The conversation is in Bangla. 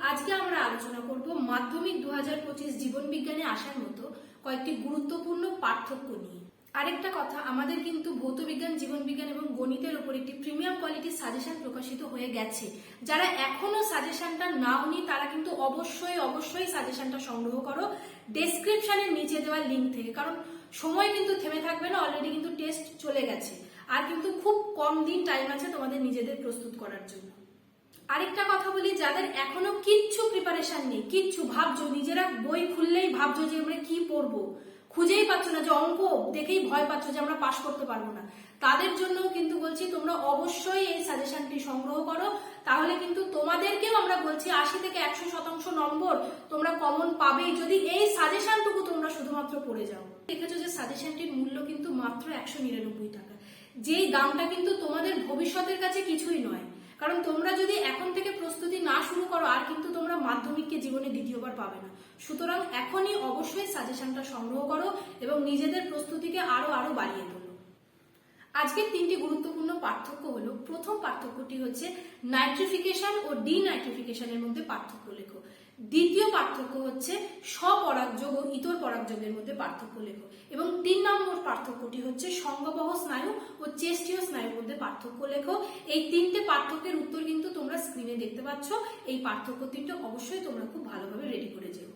আজকে আমরা আলোচনা করব মাধ্যমিক 2025 জীবন বিজ্ঞানে আসার মতো কয়েকটি গুরুত্বপূর্ণ পার্থক্য নিয়ে। আরেকটা কথা, আমাদের কিন্তু ভৌত বিজ্ঞান, জীবন বিজ্ঞান এবং গণিতের উপর একটি প্রিমিয়াম কোয়ালিটির সাজেশন প্রকাশিত হয়ে গেছে। যারা এখনো সাজেশনটা নাওনি তারা কিন্তু অবশ্যই সাজেশনটা সংগ্রহ করো ডেসক্রিপশনের নিচে দেওয়া লিঙ্ক থেকে, কারণ সময় কিন্তু থেমে থাকবে না, অলরেডি কিন্তু টেস্ট চলে গেছে আর কিন্তু খুব কম দিন টাইম আছে তোমাদের নিজেদের প্রস্তুত করার জন্য। আরেকটা কথা বলি, যাদের এখনো কিচ্ছু প্রিপারেশন নেই, কিচ্ছু ভাবছো, নিজেরা বই খুললেই ভাবছো যে আমরা কি পড়বো, খুঁজেই পাচ্ছ না, যে অঙ্ক দেখেই ভয় পাচ্ছ যে আমরা পাশ করতে পারবো না, তাদের জন্য কিন্তু বলছি তোমরা অবশ্যই এই সাজেশনটি সংগ্রহ করো। তাহলে কিন্তু তোমাদেরকেও আমরা বলছি 80 থেকে 100% নম্বর তোমরা কমন পাবেই যদি এই সাজেশনটুকু তোমরা শুধুমাত্র পড়ে যাও। দেখেছো যে সাজেশনটির মূল্য কিন্তু মাত্র 199 টাকা, যেই দামটা কিন্তু তোমাদের ভবিষ্যতের কাছে কিছুই নয়। কারণ তোমরা যদি এখন থেকে প্রস্তুতি না শুরু করো আর কিন্তু তোমরা মাধ্যমিককে জীবনে দ্বিতীয়বার পাবে না। সুতরাং এখনই অবশ্যই সাজেশনটা সংগ্রহ করো এবং নিজেদের প্রস্তুতিকে আরো বাড়িয়ে তোলো। আজকের তিনটি গুরুত্বপূর্ণ পার্থক্য হলো, প্রথম পার্থক্যটি হচ্ছে নাইট্রিফিকেশন ও ডিনাইট্রিফিকেশনের মধ্যে পার্থক্য লেখো। দ্বিতীয় পার্থক্য হচ্ছে স্বপরাগযোগ ও ইতর পরাগযোগের মধ্যে পার্থক্য লেখো। এবং 3 নম্বর পার্থক্যটি হচ্ছে সংঘবহ স্নায়ু ও চেষ্টীয় স্নায়ুর মধ্যে পার্থক্য লেখো। এই তিনটে পার্থক্যের উত্তর কিন্তু তোমরা স্ক্রিনে দেখতে পাচ্ছ। এই পার্থক্য তিনটে অবশ্যই তোমরা খুব ভালোভাবে রেডি করে যেও।